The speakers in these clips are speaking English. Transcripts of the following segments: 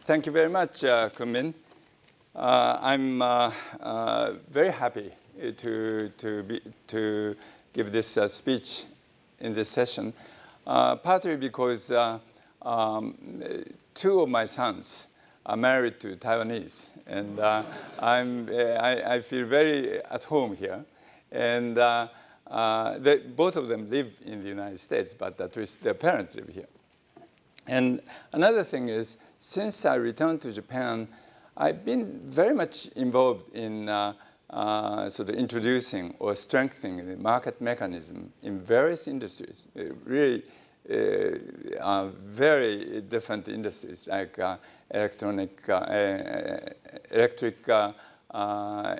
Thank you very much, Krugman. I'm very happy to give this speech in this session, partly because two of my sons are married to Taiwanese, and I feel very at home here. And both of them live in the United States, but at least their parents live here. And another thing is, since I returned to Japan, I've been very much involved in sort of introducing or strengthening the market mechanism in various industries, really very different industries like electric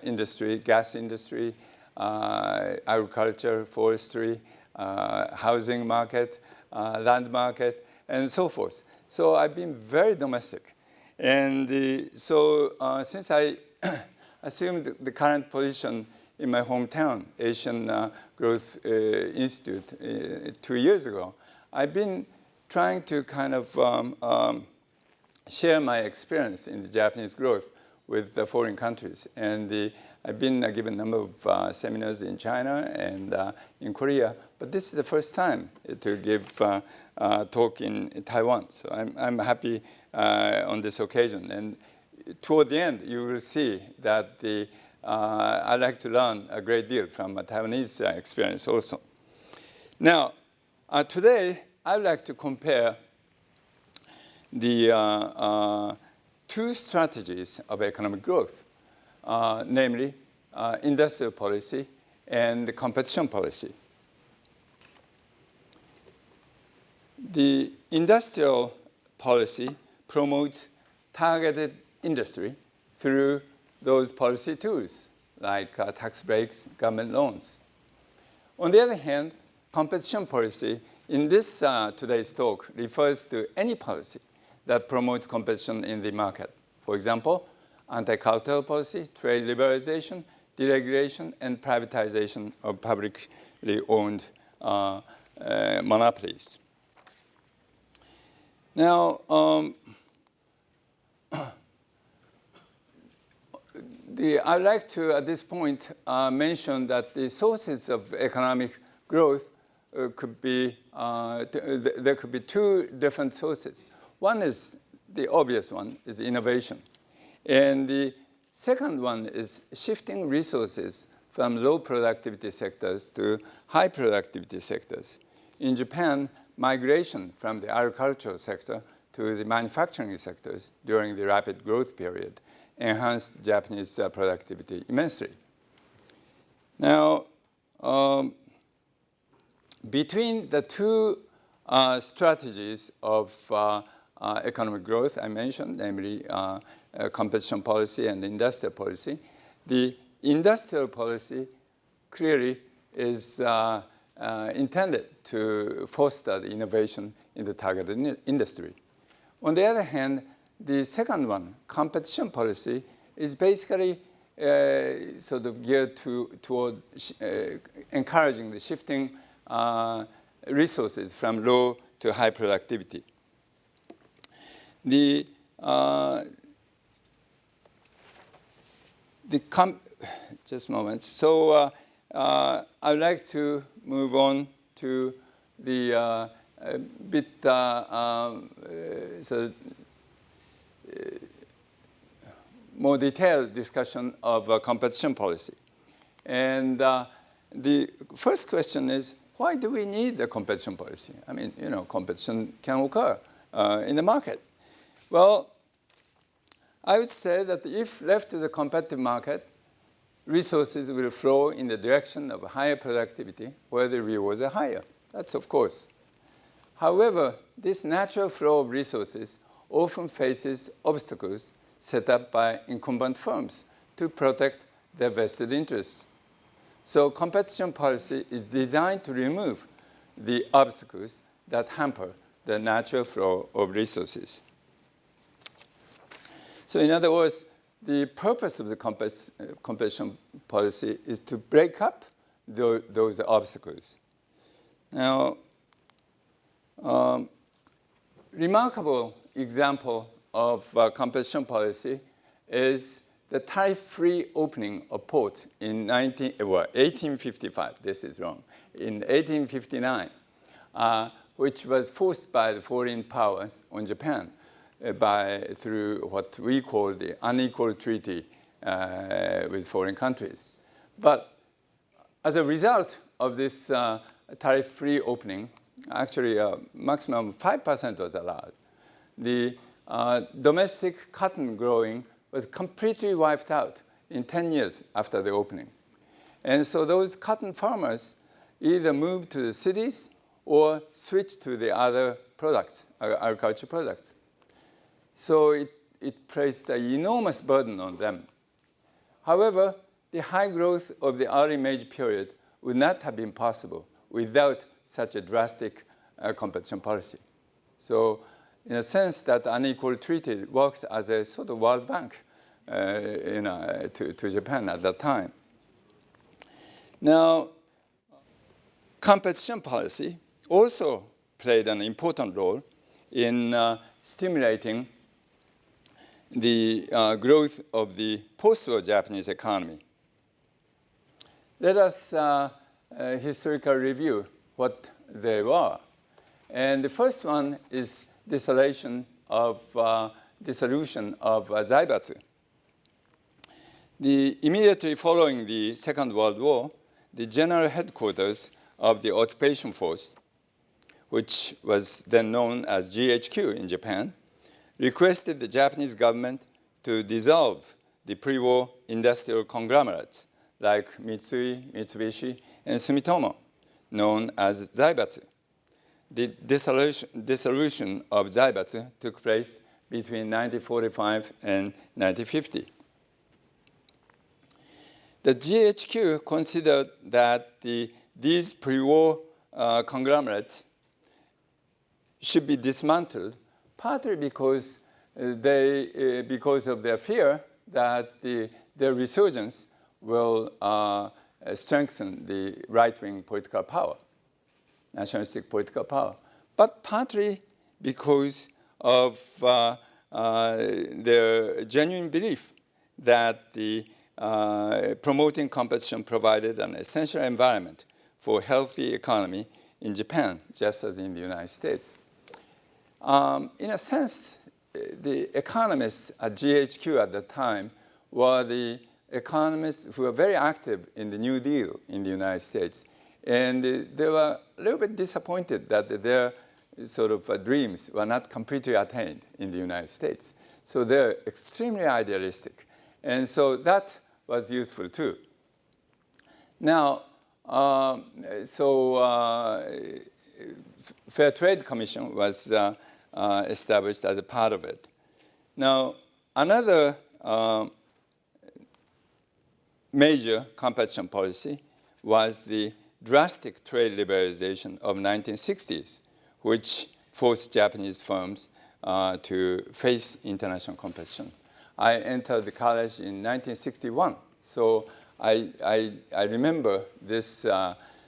industry, gas industry, agriculture, forestry, housing market, land market, and so forth. So I've been very domestic. And since I assumed the current position in my hometown, Asian Growth Institute, 2 years ago, I've been trying to kind of share my experience in the Japanese growth with the foreign countries. And I've been given a number of seminars in China and in Korea, but this is the first time to give talk in Taiwan. So I'm happy on this occasion. And toward the end, you will see that I like to learn a great deal from a Taiwanese experience also. Now, today, I'd like to compare the two strategies of economic growth, namely industrial policy and competition policy. The industrial policy promotes targeted industry through those policy tools, like tax breaks, government loans. On the other hand, competition policy in this today's talk refers to any policy that promotes competition in the market. For example, anti-cartel policy, trade liberalization, deregulation, and privatization of publicly owned monopolies. Now, I'd like to, at this point, mention that the sources of economic growth could be, there could be two different sources. One is, the obvious one, is innovation. And the second one is shifting resources from low productivity sectors to high productivity sectors. In Japan, migration from the agricultural sector to the manufacturing sectors during the rapid growth period enhanced Japanese productivity immensely. Now, between the two strategies of economic growth I mentioned, namely competition policy and industrial policy, the industrial policy clearly is intended to foster the innovation in the targeted industry. On the other hand, the second one, competition policy, is basically sort of geared toward encouraging the shifting resources from low to high productivity. Just a moment. So I'd like to move on to the more detailed discussion of competition policy. And the first question is, why do we need a competition policy? I mean, competition can occur in the market. Well, I would say that if left to the competitive market, resources will flow in the direction of higher productivity where the rewards are higher. That's of course. However, this natural flow of resources often faces obstacles set up by incumbent firms to protect their vested interests. So competition policy is designed to remove the obstacles that hamper the natural flow of resources. So in other words, the purpose of the competition policy is to break up those obstacles. Now, remarkable example of competition policy is the tariff-free opening of ports in 1855. This is wrong. In 1859, which was forced by the foreign powers on Japan through what we call the unequal treaty with foreign countries. But as a result of this tariff-free opening, actually maximum 5% was allowed. The domestic cotton growing was completely wiped out in 10 years after the opening. And so those cotton farmers either moved to the cities or switched to the other products, agriculture products. So it placed an enormous burden on them. However, the high growth of the early Meiji period would not have been possible without such a drastic competition policy. So in a sense, that unequal treaty worked as a sort of World Bank to Japan at that time. Now, competition policy also played an important role in stimulating the growth of the post-war Japanese economy. Let us historically review what they were. And the first one is dissolution of zaibatsu. Immediately following the Second World War, the general headquarters of the occupation force, which was then known as GHQ in Japan, requested the Japanese government to dissolve the pre-war industrial conglomerates like Mitsui, Mitsubishi, and Sumitomo, known as zaibatsu. The dissolution of zaibatsu took place between 1945 and 1950. The GHQ considered that these pre-war conglomerates should be dismantled, partly because of their fear that their resurgence will strengthen the right-wing political power, nationalistic political power, but partly because of their genuine belief that promoting competition provided an essential environment for healthy economy in Japan, just as in the United States. In a sense, the economists at GHQ at the time were the economists who were very active in the New Deal in the United States. And they were a little bit disappointed that their sort of dreams were not completely attained in the United States. So they're extremely idealistic. And so that was useful too. Now, Fair Trade Commission was established as a part of it. Now, another major competition policy was the drastic trade liberalization of 1960s, which forced Japanese firms to face international competition. I entered the college in 1961, so I remember this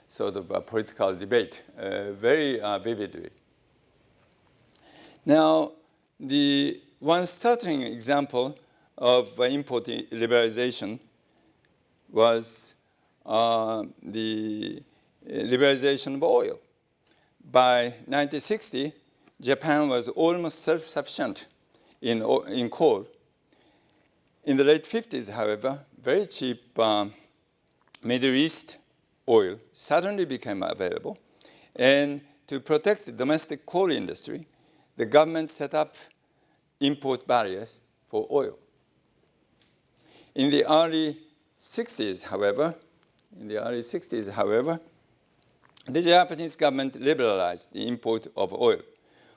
sort of a political debate very vividly. Now, the one startling example of import liberalization was the liberalization of oil. By 1960, Japan was almost self-sufficient in coal. In the late 50s, however, very cheap Middle East oil suddenly became available. And to protect the domestic coal industry, the government set up import barriers for oil. In the early 60s, however, the Japanese government liberalized the import of oil,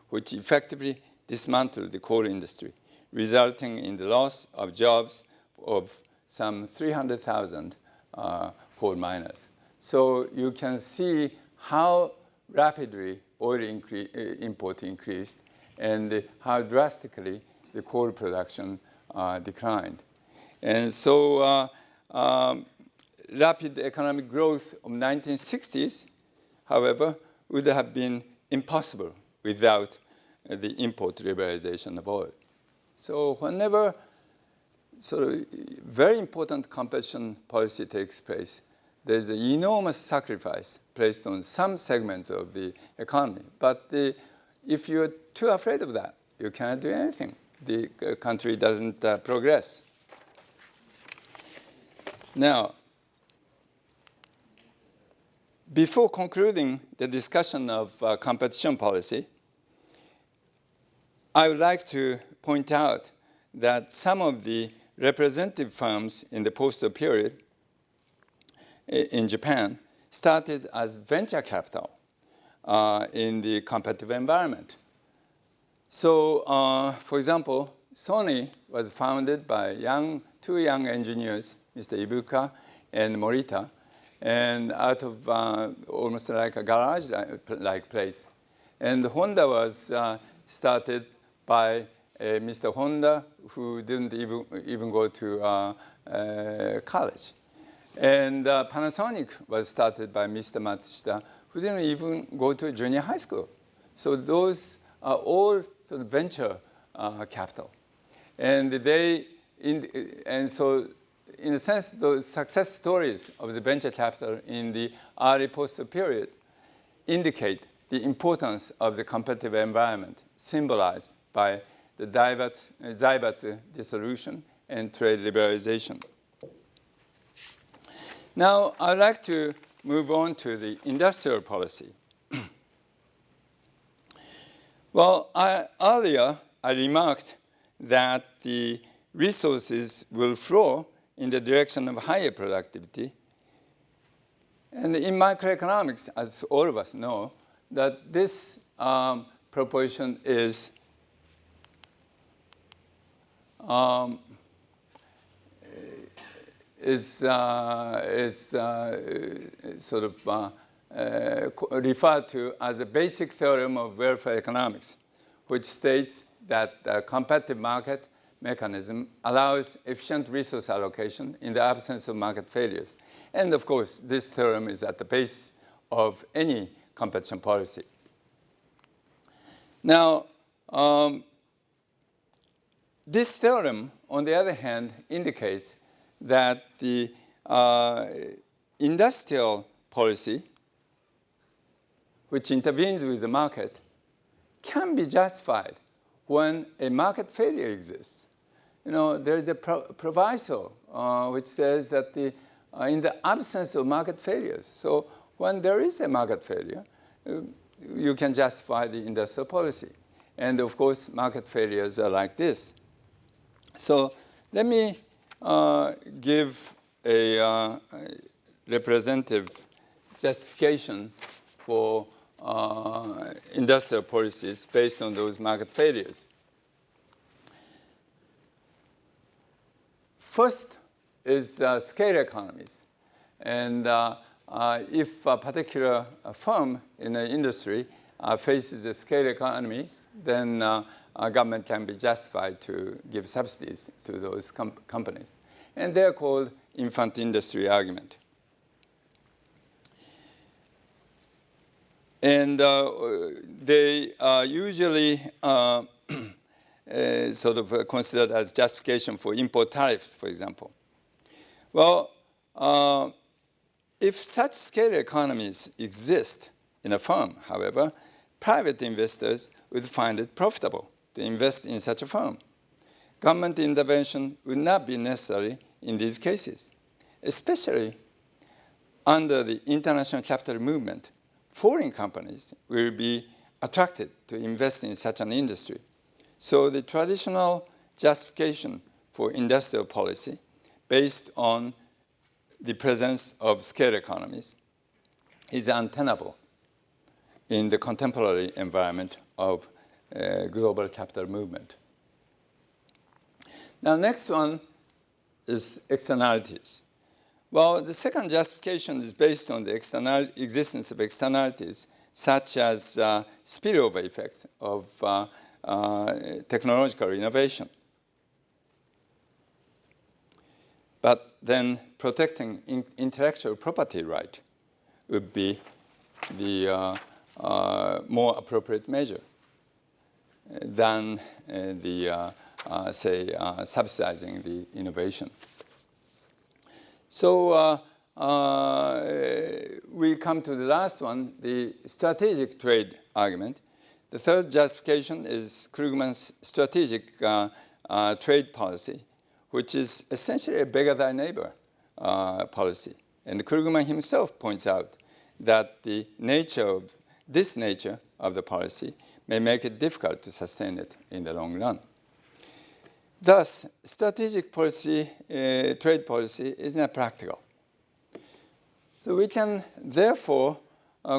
which effectively dismantled the coal industry, resulting in the loss of jobs of some 300,000 coal miners. So you can see how rapidly oil import increased and how drastically the coal production declined. And so rapid economic growth of 1960s, however, would have been impossible without the import liberalization of oil. So whenever sort of very important competition policy takes place, there's an enormous sacrifice placed on some segments of the economy. But if you're too afraid of that, you cannot do anything. The country doesn't progress. Now, before concluding the discussion of competition policy, I would like to point out that some of the representative firms in the post-war period in Japan started as venture capital in the competitive environment. So, for example, Sony was founded by two young engineers, Mr. Ibuka and Morita, and out of almost like a garage-like place. And Honda was started by Mr. Honda, who didn't even go to college. And Panasonic was started by Mr. Matsushita, who didn't even go to junior high school. So those are all sort of venture capital. And so in a sense, those success stories of the venture capital in the early post-war period indicate the importance of the competitive environment, symbolized by the Zaibatsu dissolution and trade liberalization. Now, I'd like to move on to the industrial policy. Well, earlier I remarked that the resources will flow in the direction of higher productivity. And in macroeconomics, as all of us know, that this proportion is sort of referred to as a basic theorem of welfare economics, which states that the competitive market mechanism allows efficient resource allocation in the absence of market failures. And of course, this theorem is at the base of any competition policy. Now, this theorem, on the other hand, indicates that the industrial policy, which intervenes with the market, can be justified when a market failure exists. You know, there is a proviso which says that in the absence of market failures, so when there is a market failure, you can justify the industrial policy. And of course, market failures are like this. So let me give a representative justification for industrial policies based on those market failures. First is scale economies. And if a particular firm in an industry faces the scale economies, then a government can be justified to give subsidies to those companies. And they're called infant industry argument. And they are usually sort of considered as justification for import tariffs, for example. Well, if such scale economies exist in a firm, however, private investors would find it profitable to invest in such a firm. Government intervention would not be necessary in these cases, especially under the international capital movement. Foreign companies will be attracted to invest in such an industry. So the traditional justification for industrial policy based on the presence of scale economies is untenable in the contemporary environment of global capital movement. Now, next one is externalities. Well, the second justification is based on the existence of externalities, such as spillover effects of technological innovation. But then protecting intellectual property right would be the more appropriate measure than the subsidizing the innovation. So we come to the last one, the strategic trade argument. The third justification is Krugman's strategic trade policy, which is essentially a beggar thy neighbor policy. And Krugman himself points out that this nature of the policy may make it difficult to sustain it in the long run. Thus, strategic policy, trade policy is not practical. So we can therefore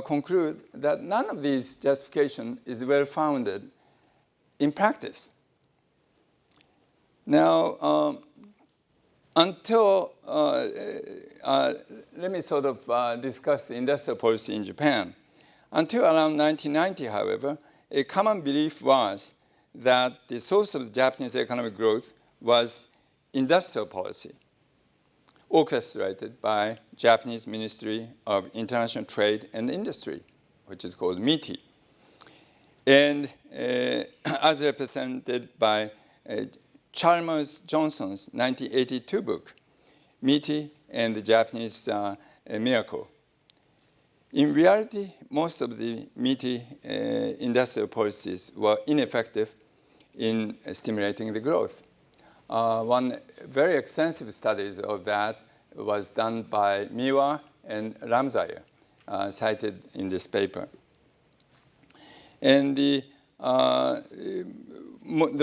conclude that none of these justifications is well-founded in practice. Now, let me sort of discuss the industrial policy in Japan. Until around 1990, however, a common belief was that the source of the Japanese economic growth was industrial policy, orchestrated by Japanese Ministry of International Trade and Industry, which is called MITI, and as represented by Chalmers Johnson's 1982 book, MITI and the Japanese Miracle. In reality, most of the MITI industrial policies were ineffective in stimulating the growth. One very extensive studies of that was done by Miwa and Ramsayer, cited in this paper. And the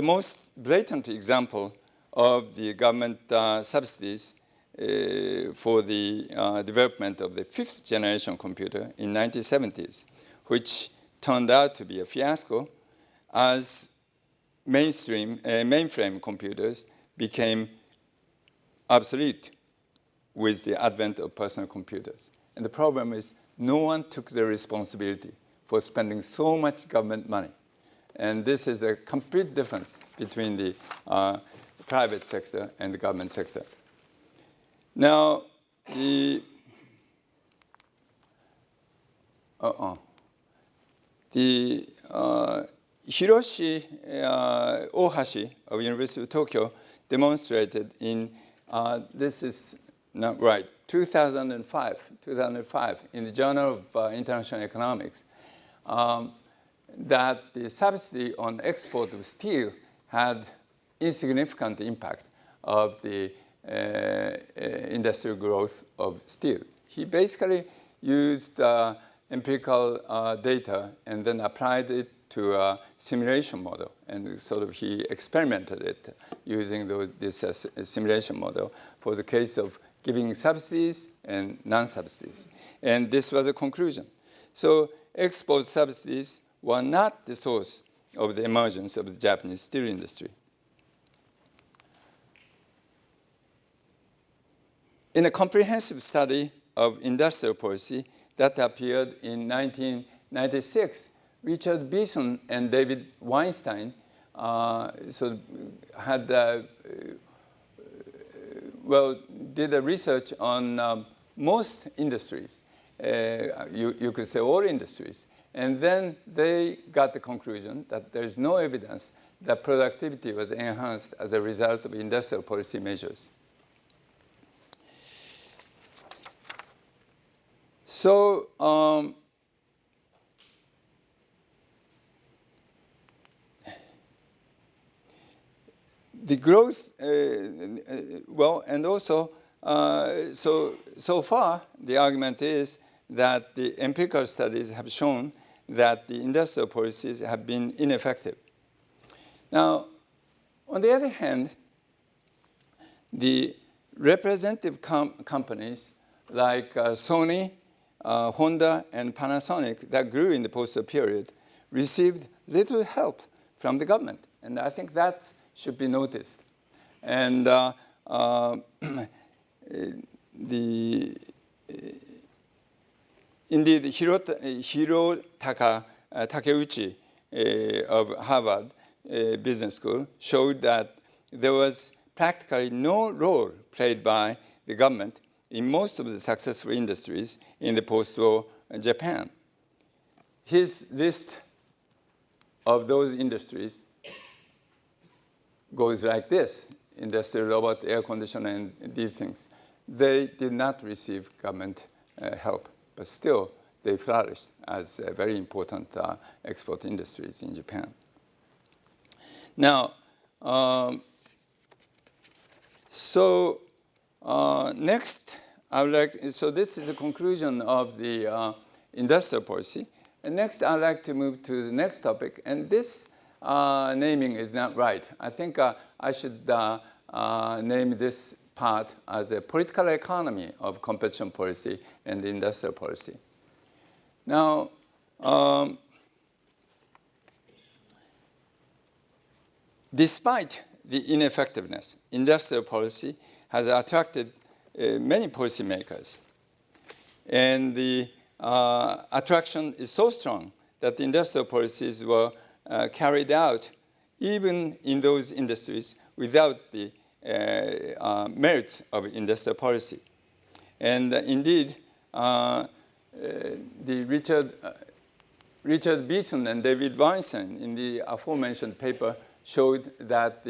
most blatant example of the government subsidies for the development of the fifth generation computer in 1970s, which turned out to be a fiasco as mainframe computers became obsolete with the advent of personal computers. And the problem is no one took the responsibility for spending so much government money. And this is a complete difference between the private sector and the government sector. Now, the Hiroshi Ohashi of University of Tokyo demonstrated in, this is not right, 2005 in the Journal of International Economics, that the subsidy on export of steel had insignificant impact of the industrial growth of steel. He basically used empirical data and then applied it to a simulation model, and sort of he experimented it using this simulation model for the case of giving subsidies and non-subsidies. And this was a conclusion. So export subsidies were not the source of the emergence of the Japanese steel industry. In a comprehensive study of industrial policy that appeared in 1996, Richard Beeson and David Weinstein did a research on most industries. You could say all industries. And then they got the conclusion that there's no evidence that productivity was enhanced as a result of industrial policy measures. So the growth, and also, so far, the argument is that the empirical studies have shown that the industrial policies have been ineffective. Now, on the other hand, the representative companies like Sony, Honda, and Panasonic that grew in the post-war period received little help from the government. And I think that should be noticed. And indeed, Hirotaka Takeuchi of Harvard Business School showed that there was practically no role played by the government in most of the successful industries in the post-war Japan. His list of those industries goes like this, industrial robot, air conditioner, and these things. They did not receive government help, but still they flourished as very important export industries in Japan. Now, next, I would like, so this is a conclusion of the industrial policy. And next, I'd like to move to the next topic. And this naming is not right. I think I should name this part as a political economy of competition policy and industrial policy. Now, despite the ineffectiveness, industrial policy has attracted many policymakers. And the attraction is so strong that the industrial policies were carried out even in those industries without the merits of industrial policy. And indeed, the Richard Beeson and David Weinstein in the aforementioned paper showed that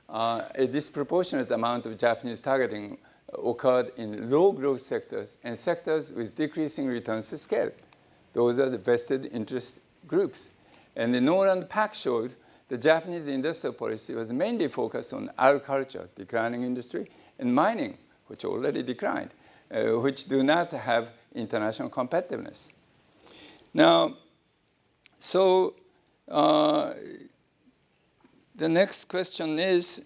a disproportionate amount of Japanese targeting occurred in low growth sectors and sectors with decreasing returns to scale. Those are the vested interest groups. And the Nolan Pack showed the Japanese industrial policy was mainly focused on agriculture, declining industry, and mining, which already declined, which do not have international competitiveness. Now, so the next question is,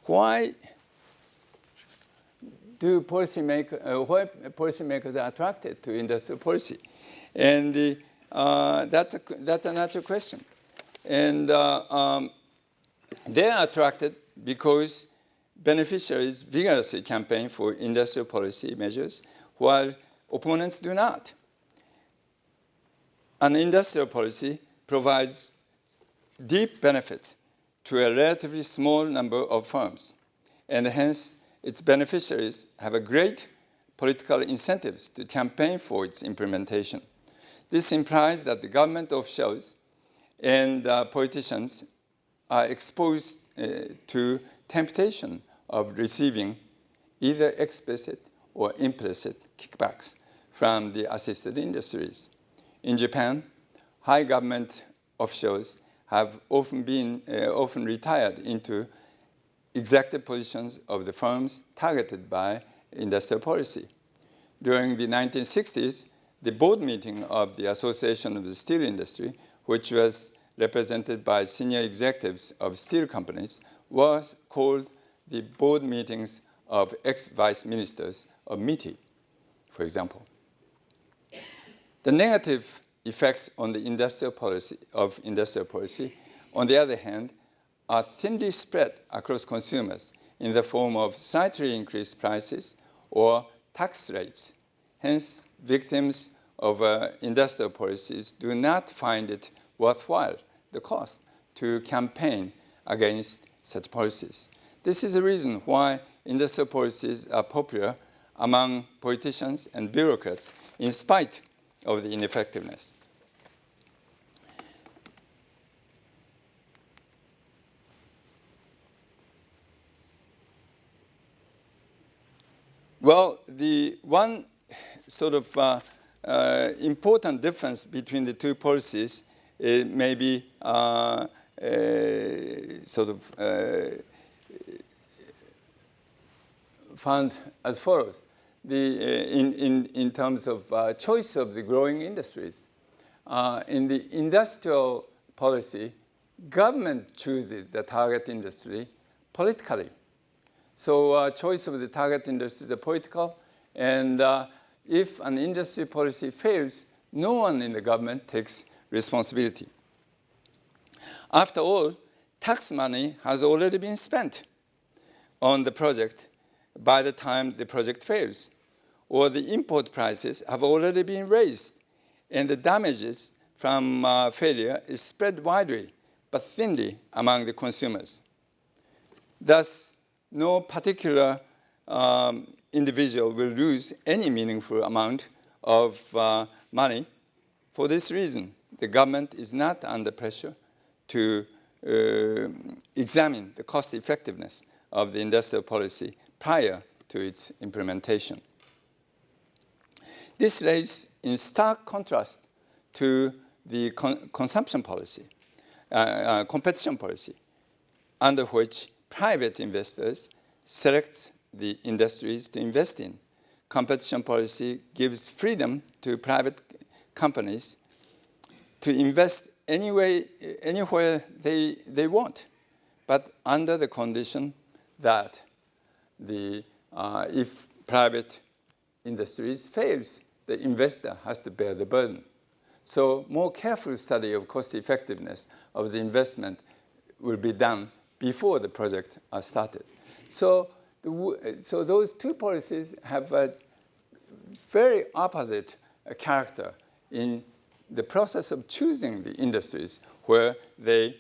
why policymakers are attracted to industrial policy? And that's a natural question. And they are attracted because beneficiaries vigorously campaign for industrial policy measures, while opponents do not. An industrial policy provides deep benefits to a relatively small number of firms, and hence its beneficiaries have a great political incentives to campaign for its implementation. This implies that the government officials and politicians are exposed to temptation of receiving either explicit or implicit kickbacks from the assisted industries. In Japan, high government officials have often retired into executive positions of the firms targeted by industrial policy. During the 1960s, the board meeting of the Association of the Steel Industry, which was represented by senior executives of steel companies, was called the board meetings of ex-vice ministers of MITI, for example. The negative effects on the industrial policy, on the other hand, are thinly spread across consumers in the form of slightly increased prices or tax rates. Hence, victims of industrial policies do not find it worthwhile, the cost, to campaign against such policies. This is the reason why industrial policies are popular among politicians and bureaucrats in spite of the ineffectiveness. Well, the one sort of important difference between the two policies may be found as follows. In terms of choice of the growing industries. In the industrial policy, government chooses the target industry politically. So choice of the target industry is political, and if an industry policy fails, no one in the government takes responsibility. After all, tax money has already been spent on the project by the time the project fails, or the import prices have already been raised, and the damages from failure is spread widely, but thinly among the consumers. Thus, no particular individual will lose any meaningful amount of money. For this reason, the government is not under pressure to examine the cost effectiveness of the industrial policy prior to its implementation. This lays in stark contrast to the consumption policy, competition policy, under which private investors select the industries to invest in. Competition policy gives freedom to private companies to invest anywhere they want, but under the condition that if private industries fails, the investor has to bear the burden. So more careful study of cost effectiveness of the investment will be done before the project are started. So those two policies have a very opposite character in the process of choosing the industries where they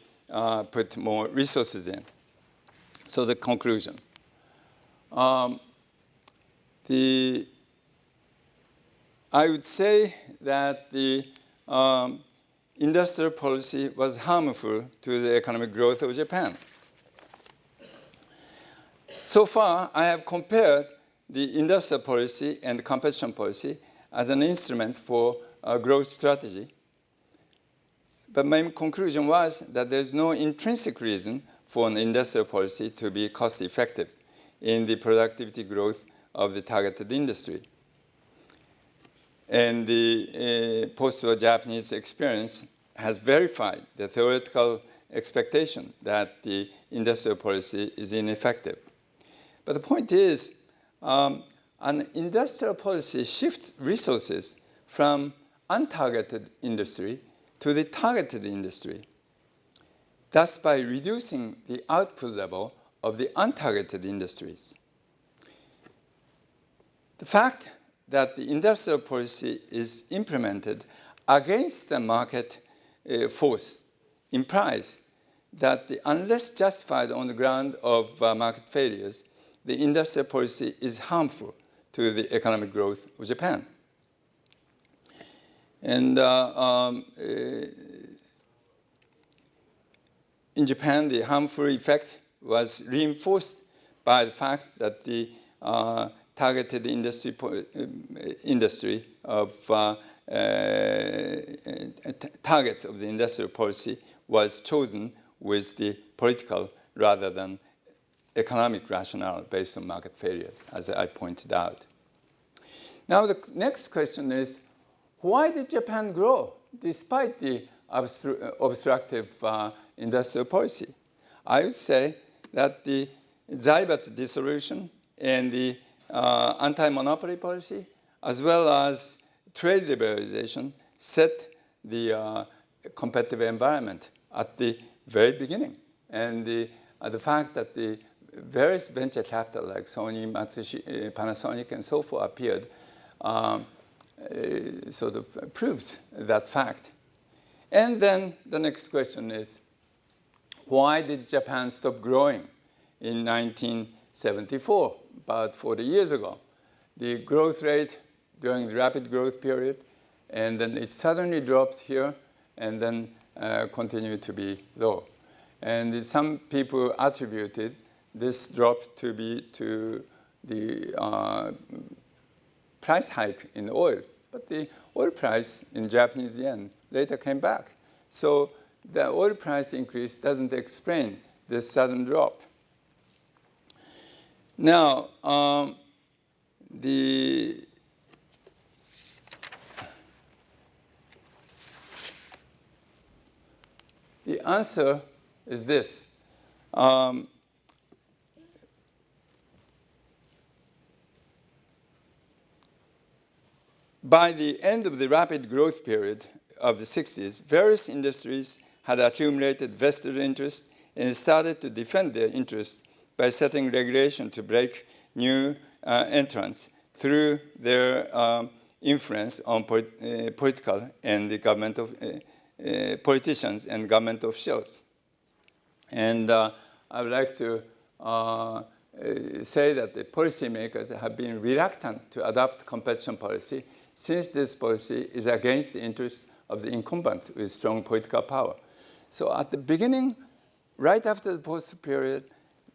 put more resources in. So the conclusion. I would say that the industrial policy was harmful to the economic growth of Japan. So far, I have compared the industrial policy and competition policy as an instrument for a growth strategy. But my conclusion was that there's no intrinsic reason for an industrial policy to be cost effective in the productivity growth of the targeted industry. And the post-war Japanese experience has verified the theoretical expectation that the industrial policy is ineffective. But the point is, an industrial policy shifts resources from untargeted industry to the targeted industry, thus by reducing the output level of the untargeted industries. The fact that the industrial policy is implemented against the market force implies that unless justified on the ground of market failures, the industrial policy is harmful to the economic growth of Japan. And in Japan, the harmful effect was reinforced by the fact that the targeted industry of targets of the industrial policy was chosen with the political rather than economic rationale based on market failures, as I pointed out. Now the next question is, why did Japan grow despite the obstructive industrial policy? I would say that the Zaibatsu dissolution and the anti-monopoly policy, as well as trade liberalization, set the competitive environment at the very beginning. And the fact that the various venture capital like Sony, Matsushita, Panasonic, and so forth appeared sort of proves that fact. And then the next question is, why did Japan stop growing in 1974, about 40 years ago? The growth rate during the rapid growth period, and then it suddenly dropped here, and then continued to be low. And some people attributed this drop to be to the price hike in oil. But the oil price in Japanese yen later came back. So the oil price increase doesn't explain this sudden drop. Now, the answer is this. By the end of the rapid growth period of the 60s, various industries had accumulated vested interest and started to defend their interests by setting regulation to break new entrants through their influence on political and the government of politicians and government officials. And I would like to say that the policymakers have been reluctant to adopt competition policy since this policy is against the interests of the incumbents with strong political power. So at the beginning, right after the post period,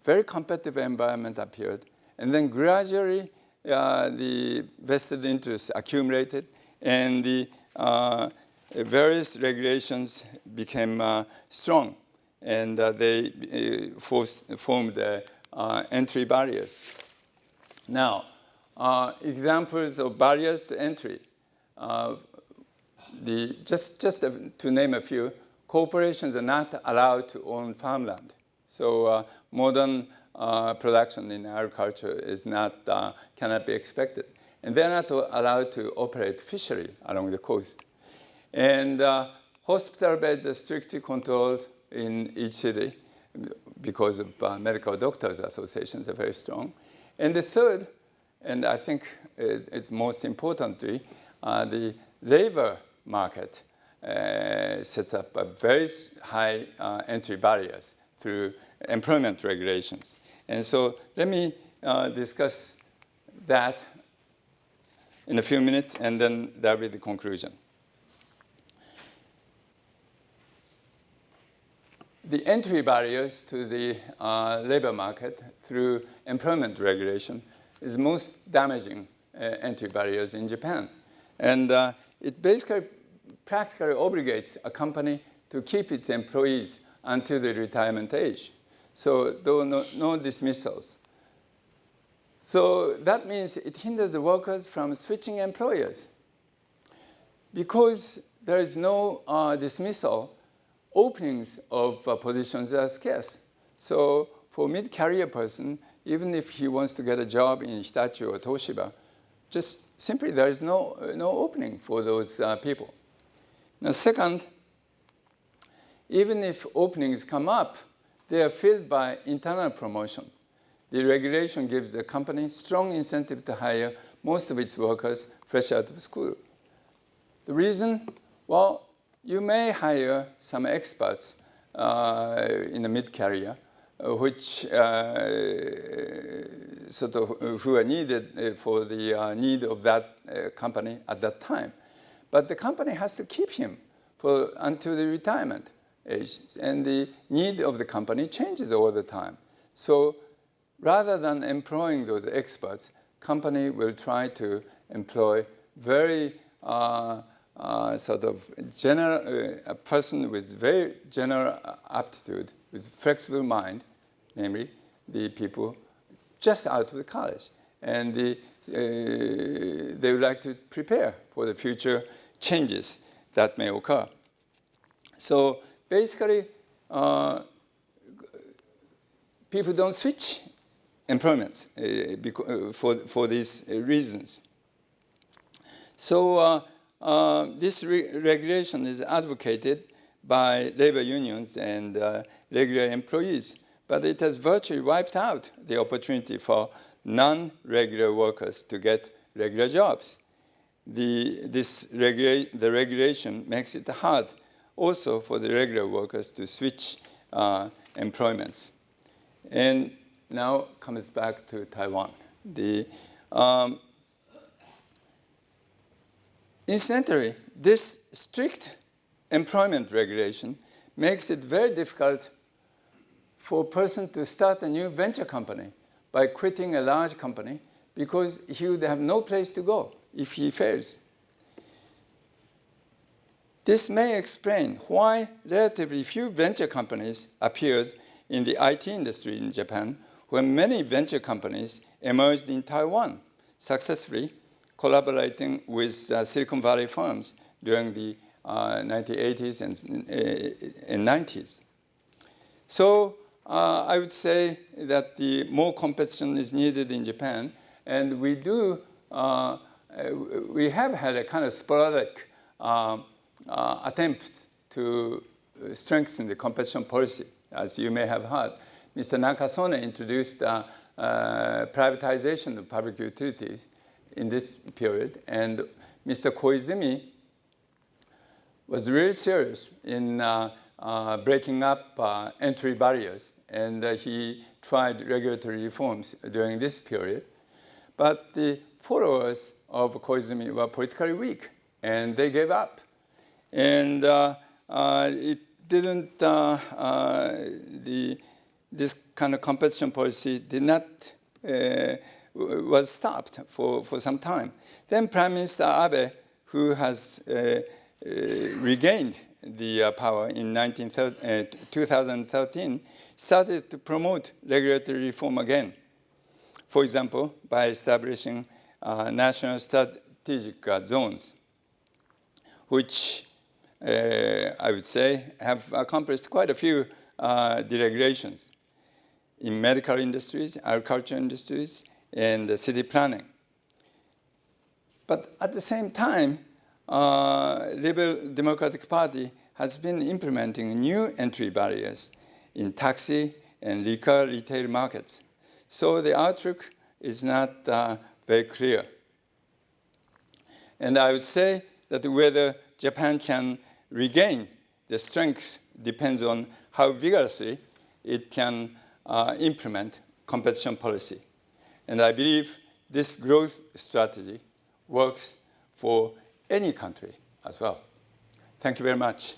very competitive environment appeared. And then gradually, the vested interests accumulated, and the various regulations became strong. And they formed entry barriers. Now, examples of barriers to entry. Just to name a few, corporations are not allowed to own farmland. So modern production in agriculture cannot be expected. And they're not allowed to operate fishery along the coast. And hospital beds are strictly controlled in each city because of medical doctors associations are very strong. And the third, and I think it's most importantly, the labor market sets up a very high entry barriers through employment regulations. And so let me discuss that in a few minutes, and then that'll be the conclusion. The entry barriers to the labor market through employment regulation is most damaging entry barriers in Japan. And it basically practically obligates a company to keep its employees until the retirement age. So there were no dismissals. So that means it hinders the workers from switching employers. Because there is no dismissal, openings of positions are scarce. So for a mid-career person, even if he wants to get a job in Hitachi or Toshiba, just simply there is no opening for those people. Now, second, even if openings come up, they are filled by internal promotion. The regulation gives the company strong incentive to hire most of its workers fresh out of school. The reason? Well, you may hire some experts in the mid-career, which who are needed for the need of that company at that time. But the company has to keep him until the retirement age, and the need of the company changes all the time. So rather than employing those experts, company will try to employ very a person with very general aptitude, with flexible mind, namely the people just out of the college. And they would like to prepare for the future changes that may occur. So basically, people don't switch employments for these reasons. So this regulation is advocated by labor unions and regular employees, but it has virtually wiped out the opportunity for non-regular workers to get regular jobs. The regulation makes it hard also for the regular workers to switch employments. And now comes back to Taiwan. Incidentally, this strict employment regulation makes it very difficult for a person to start a new venture company by quitting a large company, because he would have no place to go if he fails. This may explain why relatively few venture companies appeared in the IT industry in Japan, when many venture companies emerged in Taiwan, successfully collaborating with Silicon Valley firms during the 1980s and 90s. So I would say that the more competition is needed in Japan, and we have had a kind of sporadic attempt to strengthen the competition policy. As you may have heard, Mr. Nakasone introduced privatization of public utilities in this period, and Mr. Koizumi was really serious in breaking up entry barriers, and he tried regulatory reforms during this period. But the followers of Koizumi were politically weak, and they gave up. And it didn't, this kind of competition policy did not, was stopped for some time. Then Prime Minister Abe, who has regained the power in 2013, started to promote regulatory reform again. For example, by establishing national strategic zones, which I would say have accomplished quite a few deregulations in medical industries, agriculture industries, and city planning. But at the same time, Liberal Democratic Party has been implementing new entry barriers in taxi and liquor retail markets. So the outlook is not very clear. And I would say that whether Japan can regain the strength depends on how vigorously it can implement competition policy. And I believe this growth strategy works for any country as well. Thank you very much.